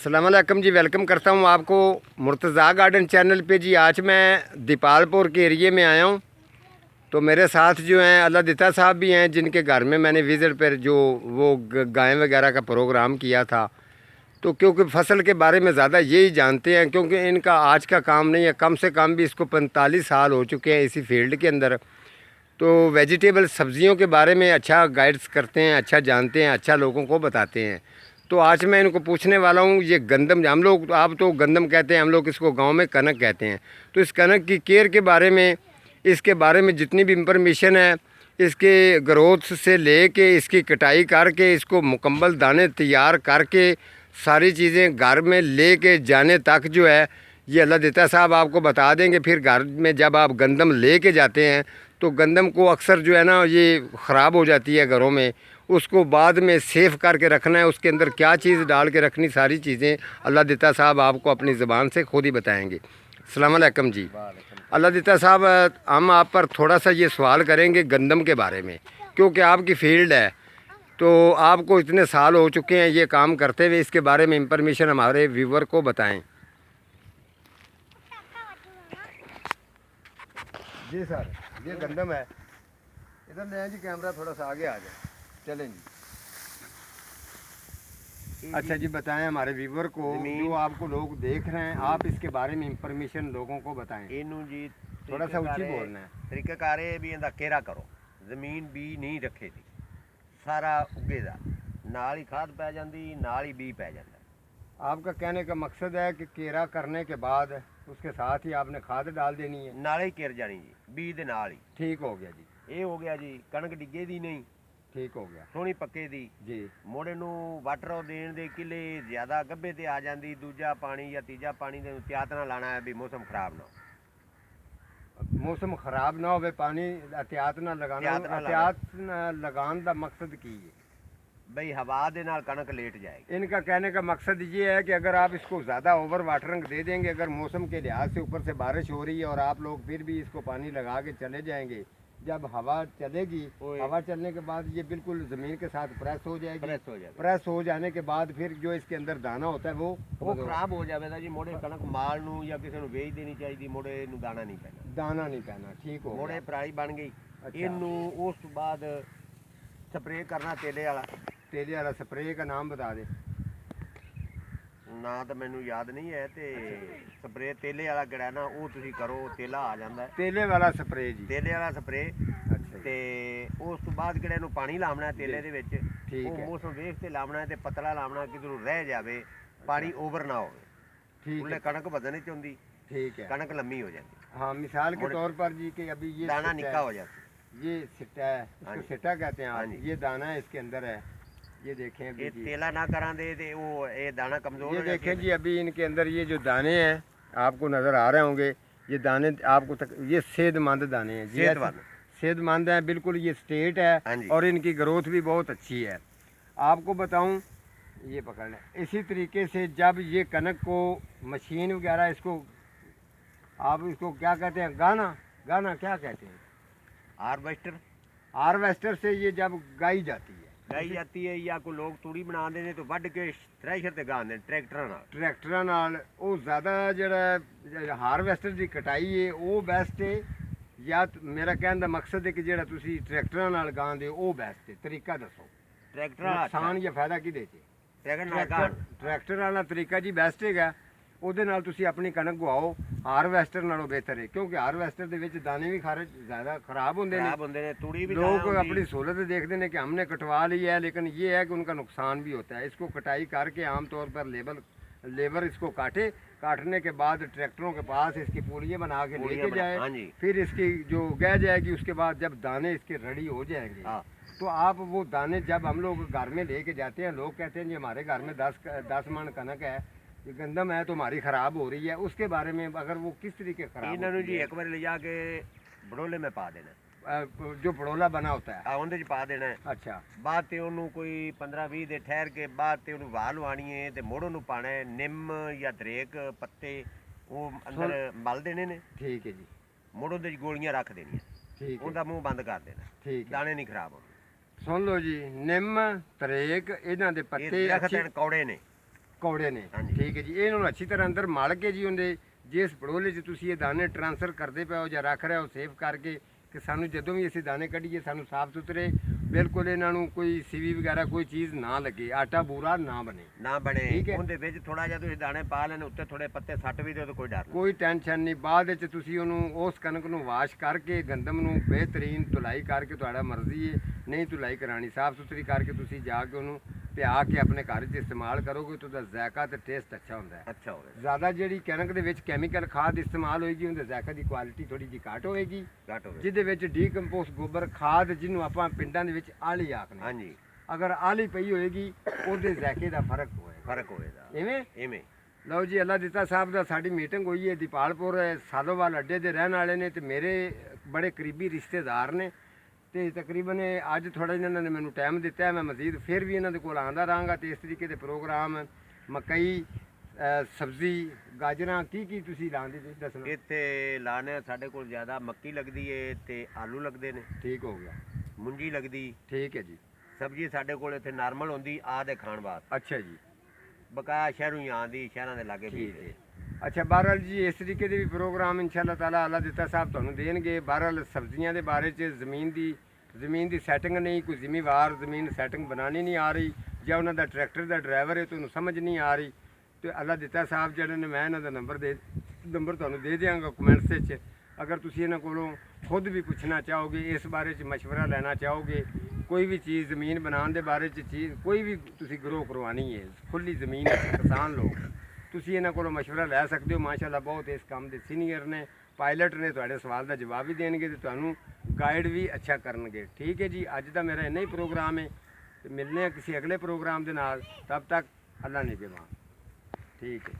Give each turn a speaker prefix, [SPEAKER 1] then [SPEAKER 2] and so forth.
[SPEAKER 1] अस्सलाम वालेकुम जी। वेलकम करता हूँ आपको मुर्तज़ा गार्डन चैनल पे जी। आज मैं दीपालपुर के एरिए में आया हूँ, तो मेरे साथ जो हैं अल्लाह दिता साहब भी हैं, जिनके घर में मैंने विज़िट पर जो वो गाय वगैरह का प्रोग्राम किया था। तो क्योंकि फ़सल के बारे में ज़्यादा यही जानते हैं, क्योंकि इनका आज का काम नहीं है, कम से कम भी इसको 45 साल हो चुके हैं इसी फील्ड के अंदर। तो वेजिटेबल सब्ज़ियों के बारे में अच्छा गाइड्स करते हैं, अच्छा जानते हैं, अच्छा लोगों को बताते हैं। तो आज मैं इनको पूछने वाला हूँ, ये गंदम हम लोग, आप तो गंदम कहते हैं, हम लोग इसको गांव में कनक कहते हैं। तो इस कनक की केयर के बारे में, इसके बारे में जितनी भी इंफॉर्मेशन है, इसके ग्रोथ से ले के इसकी कटाई करके इसको मुकम्मल दाने तैयार करके सारी चीज़ें घर में ले के जाने तक जो है ये अल्लाह देता साहब आपको बता देंगे। फिर घर में जब आप गंदम ले के जाते हैं तो गंदम को अक्सर जो है ना ये ख़राब हो जाती है घरों में, उसको बाद में सेफ़ करके रखना है, उसके अंदर क्या चीज़ डाल के रखनी, सारी चीज़ें अल्लाह दिता साहब आपको अपनी ज़बान से खुद ही बताएंगे। अस्सलाम वालेकुम जी। अल्लाह दिता साहब, हम आप पर थोड़ा सा ये सवाल करेंगे गंदम के बारे में, क्योंकि आपकी फील्ड है, तो आपको इतने साल हो चुके हैं ये काम करते हुए, इसके बारे में इंफॉर्मेशन हमारे व्यूवर को बताएं। जी सर, ये गंदम है, इधर ले आए जी, कैमरा थोड़ा सा आगे आ जाए, चलें जी। अच्छा जी, बताएं हमारे व्यूवर को, जो आपको लोग देख रहे हैं, आप इसके बारे में इंफॉर्मेशन लोगों को बताएं।
[SPEAKER 2] ਇਹਨੂੰ ਜੀ
[SPEAKER 1] थोड़ा सा ऊंची बोलना है।
[SPEAKER 2] ਤਰੀਕਾਕਾਰ ਇਹ ਵੀ ਇਹਦਾ ਕੇਰਾ ਕਰੋ, ਜ਼ਮੀਨ ਬੀ ਨਹੀਂ ਰੱਖੇ ਦੀ, ਸਾਰਾ ਉੱਗੇਦਾ, ਨਾਲ ਹੀ ਖਾਦ ਪੈ ਜਾਂਦੀ, ਨਾਲ ਹੀ ਬੀ ਪੈ ਜਾਂਦਾ।
[SPEAKER 1] आपका कहने का मकसद है कि केरा करने के बाद उसके साथ ही आपने खाद डाल देनी है।
[SPEAKER 2] ਨਾਲੇ ਹੀ ਕਿਰ ਜਾਣੀ ਜੀ, ਬੀ ਦੇ ਨਾਲ ਹੀ।
[SPEAKER 1] ठीक हो गया जी,
[SPEAKER 2] ਇਹ ਹੋ ਗਿਆ ਜੀ, ਕਣਕ ਡਿੱਗੇ ਦੀ ਨਹੀਂ,
[SPEAKER 1] ठीक हो गया
[SPEAKER 2] ਸੋਹਣੀ ਪੱਕੇ ਦੀ।
[SPEAKER 1] जी।
[SPEAKER 2] ਮੋੜੇ ਨੂੰ ਵਾਟਰ ਦੇਣ ਦੇ ਕਿਲੇ ਜ਼ਿਆਦਾ ਗੱਭੇ ਤੇ ਆ ਜਾਂਦੀ, ਦੂਜਾ ਪਾਣੀ ਜਾਂ ਤੀਜਾ ਪਾਣੀ ਦੇ ਤਿਆਤ ਨਾਲ ਲਾਣਾ ਹੈ ਵੀ ਮੌਸਮ ਖਰਾਬ ਨਾ ਹੋ।
[SPEAKER 1] मौसम खराब ना हो, पानी एहतियात ना लगाना।
[SPEAKER 2] एहतियात ना
[SPEAKER 1] एहतियात लगाने का मकसद की है?
[SPEAKER 2] ਬਈ ਹਵਾ ਦੇ ਨਾਲ ਕਣਕ ਲੇਟ ਜਾਏਗੀ।
[SPEAKER 1] इनका कहने का मकसद ये है कि अगर आप इसको ज़्यादा ओवर वाटरिंग दे देंगे, अगर मौसम के लिहाज से ऊपर से बारिश हो रही है और आप लोग फिर भी इसको पानी लगा के चले जाएंगे, जब हवा चलेगी, हवा चलने के बाद ये बिल्कुल ज़मीन के साथ प्रेस हो जाएगी।
[SPEAKER 2] प्रेस हो जाएगी।
[SPEAKER 1] प्रेस हो जाने के बाद फिर जो इसके अंदर दाना होता है वो
[SPEAKER 2] ਖਰਾਬ ਹੋ ਜਾਵੇਗਾ ਜੀ। ਮੋੜੇ ਕਣਕ ਮਾਲ ਨੂੰ ਜਾਂ ਕਿਸੇ ਨੂੰ ਵੇਚ ਦੇਣੀ ਚਾਹੀਦੀ, ਮੋੜੇ ਨੂੰ ਦਾਣਾ ਨਹੀਂ ਪੈਣਾ।
[SPEAKER 1] दाना नहीं पैना। ठीक हो
[SPEAKER 2] ਮੋੜੇ
[SPEAKER 1] गया।
[SPEAKER 2] ਪਰਾਲੀ ਬਣ ਗਈ।
[SPEAKER 1] ਅੱਛਾ।
[SPEAKER 2] ਇਹਨੂੰ ਉਸ ਤੋਂ ਬਾਅਦ ਸਪਰੇਅ ਕਰਨਾ ਤੇਲੇ ਵਾਲਾ।
[SPEAKER 1] तेले वाला स्प्रे का नाम बता दे।
[SPEAKER 2] ਨਾਂ ਤਾਂ ਮੈਨੂੰ ਯਾਦ ਨਹੀਂ ਹੈ, ਤੇ ਸਪਰੇਅ ਤੇਲੇ ਵਾਲਾ ਕਿਹੜਾ ਨਾ ਉਹ ਤੁਸੀਂ ਕਰੋ, ਤੇਲਾ ਆ ਜਾਂਦਾ ਹੈ।
[SPEAKER 1] तेले वाला स्प्रे जी।
[SPEAKER 2] ਤੇਲੇ ਵਾਲਾ ਸਪਰੇਅ।
[SPEAKER 1] अच्छा जी।
[SPEAKER 2] ਤੇ ਉਸ ਤੋਂ ਬਾਅਦ ਕਿਹੜੇ ਨੂੰ ਪਾਣੀ ਲਾਉਣਾ ਹੈ ਤੇਲੇ ਦੇ ਵਿੱਚ।
[SPEAKER 1] ਠੀਕ
[SPEAKER 2] ਉਹ
[SPEAKER 1] ਹੈ।
[SPEAKER 2] ਮੌਸਮ ਵੇਖ ਕੇ ਲਾਉਣਾ ਹੈ, ਤੇ ਪਤਲਾ ਲਾਉਣਾ, ਕਿਧਰੋਂ ਰਹਿ ਜਾਵੇ, ਪਾਣੀ ਓਵਰ ਨਾ ਹੋਵੇ।
[SPEAKER 1] ठीक
[SPEAKER 2] ਉਹਨੇ
[SPEAKER 1] है।
[SPEAKER 2] ਕਣਕ ਵਧਣ ਚ ਹੁੰਦੀ,
[SPEAKER 1] ठीक है।
[SPEAKER 2] ਕਣਕ ਲੰਮੀ ਹੋ ਜਾਂਦੀ,
[SPEAKER 1] हाँ, मिसाल के
[SPEAKER 2] और
[SPEAKER 1] तौर पर जी कि अभी ये
[SPEAKER 2] ਦਾਣਾ
[SPEAKER 1] सिट्टा
[SPEAKER 2] ਨਿੱਕਾ
[SPEAKER 1] है,
[SPEAKER 2] ਹੋ ਜਾਂਦਾ।
[SPEAKER 1] ये सिट्टा है,
[SPEAKER 2] हाँ
[SPEAKER 1] इसको
[SPEAKER 2] जी।
[SPEAKER 1] सिट्टा कहते हैं
[SPEAKER 2] हाँ
[SPEAKER 1] आप।
[SPEAKER 2] जी।
[SPEAKER 1] ये दाना है इसके अंदर है, ये देखें अभी
[SPEAKER 2] ਇਹ
[SPEAKER 1] जी।
[SPEAKER 2] ਤੇਲਾ ਨਾ ਕਰਾਂਦੇ ਤੇ ਉਹ ਇਹ ਦਾਣਾ ਕਮਜ਼ੋਰ
[SPEAKER 1] ये
[SPEAKER 2] हो जाता
[SPEAKER 1] देखें जी, अभी इनके अंदर ये जो दाने हैं आपको नज़र आ रहे होंगे, ये दाने आपको ये सेहतमंद दाने हैं जी।
[SPEAKER 2] सेहतमंद।
[SPEAKER 1] सेहतमंद हैं बिल्कुल, ये स्ट्रेट है
[SPEAKER 2] हाँ जी।
[SPEAKER 1] और इनकी ग्रोथ भी बहुत अच्छी है। आपको बताऊं, ये पकड़ लें। इसी तरीके से जब ये कनक को मशीन वगैरह, इसको आप इसको क्या कहते हैं, गाना गाना क्या कहते हैं,
[SPEAKER 2] हार्वेस्टर
[SPEAKER 1] हार्वेस्टर से ये जब गाई जाती है,
[SPEAKER 2] गाई जाती है, या कोई लोग तूड़ी बना देने तो ਵੱਢ ਕੇ ਥ੍ਰੈਸ਼ਰ ਤੇ ਗਾਉਂਦੇ ਟਰੈਕਟਰਾਂ ਨਾਲ।
[SPEAKER 1] ਟਰੈਕਟਰਾਂ ਨਾਲ ਉਹ ਜ਼ਿਆਦਾ ਜਿਹੜਾ ਹਾਰਵੈਸਟਰ ਦੀ ਕਟਾਈ ਹੈ ਉਹ ਬੈਸਟ ਹੈ, ਜਾਂ ਮੇਰਾ ਕਹਿਣ ਦਾ ਮਕਸਦ ਹੈ ਕਿ ਜਿਹੜਾ ਤੁਸੀਂ ਟਰੈਕਟਰਾਂ ਨਾਲ ਗਾਉਂਦੇ ਹੋ ਉਹ ਬੈਸਟ ਹੈ? ਤਰੀਕਾ ਦੱਸੋ,
[SPEAKER 2] ਟਰੈਕਟਰਾਂ
[SPEAKER 1] ਨੁਕਸਾਨ ਜਾਂ ਫਾਇਦਾ ਕਿਹਦੇ 'ਚ?
[SPEAKER 2] ਟਰੈਕਟਰ ਨਾਲ ਗਾਣ।
[SPEAKER 1] ਟਰੈਕਟਰ ਵਾਲਾ ਤਰੀਕਾ ਜੀ ਬੈਸਟ ਹੈਗਾ, ਉਹਦੇ ਨਾਲ ਤੁਸੀਂ ਆਪਣੀ ਕਣਕ ਗਵਾਓ। ਹਾਰਵੈਸਟਰ ਨਾਲੋਂ ਬਿਹਤਰ ਹੈ, ਕਿਉਂਕਿ ਹਾਰਵੈਸਟਰ ਦੇ ਵਿੱਚ ਦਾਣੇ ਵੀ ज़्यादा खराब होते हैं।
[SPEAKER 2] ਖਰਾਬ ਹੁੰਦੇ ਨੇ, ਤੂੜੀ ਵੀ
[SPEAKER 1] लोग अपनी सहूलत देखते हैं कि हमने कटवा लिया है, लेकिन ये है कि उनका नुकसान भी होता है। इसको कटाई करके आमतौर पर लेबर इसको काटने के बाद ट्रैक्टरों के पास इसकी पुलियाँ बना के लेके
[SPEAKER 2] हाँ
[SPEAKER 1] जाए,
[SPEAKER 2] जी।
[SPEAKER 1] फिर इसकी जो उगाई जाएगी, उसके बाद जब दाने इसके रेडी हो जाएंगे,
[SPEAKER 2] हाँ।
[SPEAKER 1] तो आप वो दाने जब हम लोग घर में लेके जाते हैं, लोग कहते हैं जी हमारे घर में 10 मन कनक है, ये गंदम है तो हमारी ख़राब हो रही है, उसके बारे में अगर वो किस तरीके खराब
[SPEAKER 2] ਇਹਨਾਂ ਨੂੰ
[SPEAKER 1] होती
[SPEAKER 2] ਜੀ
[SPEAKER 1] है?
[SPEAKER 2] ਇੱਕ ਵਾਰ ਲਿਜਾ ਕੇ ਬੜੋਲੇ में ਪਾ ਦੇਣਾ,
[SPEAKER 1] जो पड़ोला बना होता है।
[SPEAKER 2] ਆ ਉਹਦੇ ਚ ਪਾ ਦੇਣਾ।
[SPEAKER 1] अच्छा।
[SPEAKER 2] ਬਾਅਦ ਤੇ ਉਹਨੂੰ ਕੋਈ 15-20 ਦੇ ਠਹਿਰ ਕੇ ਬਾਅਦ ਤੇ ਉਹਨੂੰ ਵਾਹ ਲਵਾਣੀ ਹੈ, ਤੇ ਮੋੜੋ ਨੂੰ ਪਾਣਾ ਹੈ ਨਿੰਮ ਜਾਂ ਦਰੇਕ ਪੱਤੇ, ਉਹ ਅੰਦਰ ਮਲ ਦੇਣੇ ਨੇ।
[SPEAKER 1] ठीक है जी।
[SPEAKER 2] ਮੋੜੋ ਦੇ ਗੋਲੀਆਂ ਰੱਖ ਦੇਣੀਆਂ,
[SPEAKER 1] ठीक है।
[SPEAKER 2] ਉਹਦਾ ਮੂੰਹ ਬੰਦ ਕਰ ਦੇਣਾ,
[SPEAKER 1] ठीक है।
[SPEAKER 2] ਦਾਣੇ ਨਹੀਂ ਖਰਾਬ ਹੋਣੇ।
[SPEAKER 1] सुन लो जी, निम तरेक इन्हां दे
[SPEAKER 2] ਇਹ
[SPEAKER 1] पत्ते
[SPEAKER 2] ਦਰਖਤ
[SPEAKER 1] अच्छी
[SPEAKER 2] ਕੌੜੇ ਨੇ,
[SPEAKER 1] ਕੌੜੇ ਨੇ
[SPEAKER 2] ਹਾਂਜੀ।
[SPEAKER 1] ਠੀਕ ਹੈ ਜੀ। ਇਹਨਾਂ ਨੂੰ ਅੱਛੀ ਤਰ੍ਹਾਂ ਅੰਦਰ ਮਲ ਕੇ ਜੀ ਉਹਦੇ ਜਿਸ ਪੜੋਲੇ 'ਚ ਤੁਸੀਂ ਇਹ ਦਾਣੇ ਟ੍ਰਾਂਸਫਰ ਕਰਦੇ ਪਏ ਹੋ ਜਾਂ ਰੱਖ ਰਹੇ ਹੋ ਸੇਵ ਕਰਕੇ ਕਿ ਸਾਨੂੰ ਜਦੋਂ ਵੀ ਅਸੀਂ ਦਾਣੇ ਕੱਢੀਏ ਸਾਨੂੰ ਸਾਫ਼ ਸੁਥਰੇ ਬਿਲਕੁਲ ਇਹਨਾਂ ਨੂੰ ਕੋਈ ਸੀਵੀ ਵਗੈਰਾ ਕੋਈ ਚੀਜ਼ ਨਾ ਲੱਗੇ, ਆਟਾ ਬੂਰਾ ਨਾ ਬਣੇ।
[SPEAKER 2] ਨਾ ਬਣੇ
[SPEAKER 1] ਠੀਕ ਹੈ।
[SPEAKER 2] ਉਹਦੇ ਵਿੱਚ ਥੋੜਾ ਜਿਹਾ ਤੁਸੀਂ ਦਾਣੇ ਪਾ ਲੈਣੇ, ਉੱਤੇ ਥੋੜੇ ਪੱਤੇ ਸੱਟ ਵੀ ਦਿਓ ਤਾਂ ਕੋਈ ਡਰ ਨਹੀਂ।
[SPEAKER 1] ਕੋਈ ਟੈਨਸ਼ਨ ਨਹੀਂ। ਬਾਅਦ ਵਿੱਚ ਤੁਸੀਂ ਉਹਨੂੰ ਉਸ ਕਣਕ ਨੂੰ ਵਾਸ਼ ਕਰਕੇ ਗੰਦਮ ਨੂੰ ਬਿਹਤਰੀਨ ਧੁਲਾਈ ਕਰਕੇ ਤੁਹਾਡਾ ਮਰਜ਼ੀ ਹੈ, ਨਹੀਂ ਧੁਲਾਈ ਕਰਾਣੀ ਸਾਫ਼ ਸੁਥਰੀ ਕਰਕੇ ਤੁਸੀਂ ਜਾ ਕੇ ਉਹਨੂੰ ਪਿਆ ਕੇ ਆਪਣੇ ਘਰ 'ਚ ਇਸਤੇਮਾਲ ਕਰੋਗੇ ਤਾਂ ਉਹਦਾ ਜ਼ਾਇਕਾ ਤੇ ਟੇਸਟ ਅੱਛਾ ਹੁੰਦਾ ਹੈ।
[SPEAKER 2] ਅੱਛਾ ਹੋਵੇ,
[SPEAKER 1] ਜ਼ਿਆਦਾ ਜਿਹੜੀ ਕਣਕ ਦੇ ਵਿੱਚ ਕੈਮੀਕਲ ਖਾਦ ਇਸਤੇਮਾਲ ਹੋਏਗੀ ਉਹਦੇ ਜ਼ਾਇਕਾ ਦੀ ਕੁਆਲਿਟੀ ਥੋੜੀ ਜਿਹੀ ਘੱਟ ਹੋਏਗੀ,
[SPEAKER 2] ਘੱਟ ਹੋਵੇ।
[SPEAKER 1] ਜਿਹਦੇ ਵਿੱਚ ਡੀਕੰਪੋਸਟ ਗੋਬਰ ਖਾਦ ਜਿਹਨੂੰ ਆਪਾਂ ਪਿੰਡਾਂ ਦੇ ਵਿੱਚ ਆਲੀ ਆਖਦੇ ਹਾਂ,
[SPEAKER 2] ਹਾਂਜੀ,
[SPEAKER 1] ਅਗਰ ਆਲੀ ਪਈ ਹੋਏਗੀ ਉਹਦੇ ਜ਼ਾਇਕੇ ਦਾ ਫਰਕ ਹੋਏਗਾ।
[SPEAKER 2] ਫਰਕ ਹੋਵੇਗਾ
[SPEAKER 1] ਇਵੇਂ
[SPEAKER 2] ਇਵੇਂ।
[SPEAKER 1] ਲਓ ਜੀ, ਅੱਲਾ ਦਿੱਤਾ ਸਾਹਿਬ ਦਾ ਸਾਡੀ ਮੀਟਿੰਗ ਹੋਈ ਹੈ ਦੀਪਾਲਪੁਰ ਸਾਲੋਵਾਲ ਅੱਡੇ ਦੇ ਰਹਿਣ ਵਾਲੇ ਨੇ ਤੇ ਮੇਰੇ ਬੜੇ ਕਰੀਬੀ ਰਿਸ਼ਤੇਦਾਰ ਨੇ ਤੇ ਤਕਰੀਬਨ ਅੱਜ ਥੋੜਾ ਜਿਹਾ ਇਹਨਾਂ ਨੇ ਮੈਨੂੰ ਟਾਈਮ ਦਿੱਤਾ ਹੈ, ਮੈਂ ਮਜ਼ੀਦ ਫਿਰ ਵੀ ਇਹਨਾਂ ਦੇ ਕੋਲ ਆਉਂਦਾ ਰਹਾਂਗਾ ਤੇ ਇਸ ਤਰੀਕੇ ਦੇ ਪ੍ਰੋਗਰਾਮ ਮਕਈ ਸਬਜ਼ੀ ਗਾਜਰਾਂ ਕੀ ਤੁਸੀਂ ਲਾਉਂਦੇ ਜੀ ਦੱਸਣਾ।
[SPEAKER 2] ਇੱਥੇ ਲਾਣੇ ਸਾਡੇ ਕੋਲ ਜ਼ਿਆਦਾ ਮੱਕੀ ਲੱਗਦੀ ਏ ਤੇ ਆਲੂ ਲੱਗਦੇ ਨੇ,
[SPEAKER 1] ਠੀਕ ਹੋ ਗਿਆ,
[SPEAKER 2] ਮੁੰਜੀ ਲੱਗਦੀ।
[SPEAKER 1] ਠੀਕ ਹੈ ਜੀ।
[SPEAKER 2] ਸਬਜ਼ੀ ਸਾਡੇ ਕੋਲ ਇੱਥੇ ਨਾਰਮਲ ਹੁੰਦੀ ਆ ਦੇ ਖਾਣ ਵਾਸਤੇ,
[SPEAKER 1] ਅੱਛਾ ਜੀ,
[SPEAKER 2] ਬਕਾਇਆ ਸ਼ਹਿਰੋਂ ਹੀ ਆਉਂਦੀ, ਸ਼ਹਿਰਾਂ ਦੇ ਲਾਗੇ
[SPEAKER 1] ਠੀਕ
[SPEAKER 2] ਵੀ।
[SPEAKER 1] ਹੈ। ਅੱਛਾ ਬਹਰਹਾਲ ਜੀ ਇਸ ਤਰੀਕੇ ਦੇ ਵੀ ਪ੍ਰੋਗਰਾਮ ਇਨਸ਼ਾਅੱਲਾ ਤਾਲਾ ਅੱਲਾ ਦਿੱਤਾ ਸਾਹਿਬ ਤੁਹਾਨੂੰ ਦੇਣਗੇ। ਬਹਰਹਾਲ ਸਬਜ਼ੀਆਂ ਦੇ ਬਾਰੇ 'ਚ ਜ਼ਮੀਨ ਦੀ ਸੈਟਿੰਗ ਨਹੀਂ, ਕੋਈ ਜ਼ਿਮੀਵਾਰ ਜ਼ਮੀਨ ਸੈਟਿੰਗ ਬਣਾਉਣੀ ਨਹੀਂ ਆ ਰਹੀ ਜਾਂ ਉਹਨਾਂ ਦਾ ਟਰੈਕਟਰ ਦਾ ਡਰਾਈਵਰ ਹੈ ਤੁਹਾਨੂੰ ਸਮਝ ਨਹੀਂ ਆ ਰਹੀ ਤੇ ਅੱਲਾ ਦਿੱਤਾ ਸਾਹਿਬ ਜਿਹੜੇ ਨੇ ਮੈਂ ਇਹਨਾਂ ਦਾ ਨੰਬਰ ਤੁਹਾਨੂੰ ਦੇ ਦਿਆਂਗਾ ਕਮੈਂਟਸ ਵਿੱਚ। ਅਗਰ ਤੁਸੀਂ ਇਹਨਾਂ ਕੋਲੋਂ ਖੁਦ ਵੀ ਪੁੱਛਣਾ ਚਾਹੋਗੇ ਇਸ ਬਾਰੇ 'ਚ ਮਸ਼ਵਰਾ ਲੈਣਾ ਚਾਹੋਗੇ ਕੋਈ ਵੀ ਚੀਜ਼ ਜ਼ਮੀਨ ਬਣਾਉਣ ਦੇ ਬਾਰੇ 'ਚ ਚੀਜ਼ ਕੋਈ ਵੀ ਤੁਸੀਂ ਗਰੋ ਕਰਵਾਉਣੀ ਹੈ ਖੁੱਲੀ ਜ਼ਮੀਨ ਹੈ ਕਿਸਾਨ ਲੋਕ ਤੁਸੀਂ ਇਹਨਾਂ ਕੋਲੋਂ ਮਸ਼ਵਰਾ ਲੈ ਸਕਦੇ ਹੋ। ਮਾਸ਼ਾਅੱਲਾ ਬਹੁਤ ਇਸ ਕੰਮ ਦੇ ਸੀਨੀਅਰ ਨੇ, ਪਾਇਲਟ ਨੇ, ਤੁਹਾਡੇ ਸਵਾਲ ਦਾ ਜਵਾਬ ਵੀ ਦੇਣਗੇ ਤੇ ਤੁਹਾਨੂੰ ਗਾਈਡ ਵੀ ਅੱਛਾ ਕਰਨਗੇ। ਠੀਕ ਹੈ ਜੀ, ਅੱਜ ਦਾ ਮੇਰਾ ਇੰਨਾ ਹੀ ਪ੍ਰੋਗਰਾਮ ਹੈ ਤੇ ਮਿਲਨੇ ਆ ਕਿਸੇ ਅਗਲੇ ਪ੍ਰੋਗਰਾਮ ਦੇ ਨਾਲ। ਤਬ ਤੱਕ ਅੱਲਾ ਨਿਗਹਿਬਾਨ। ਠੀਕ ਹੈ।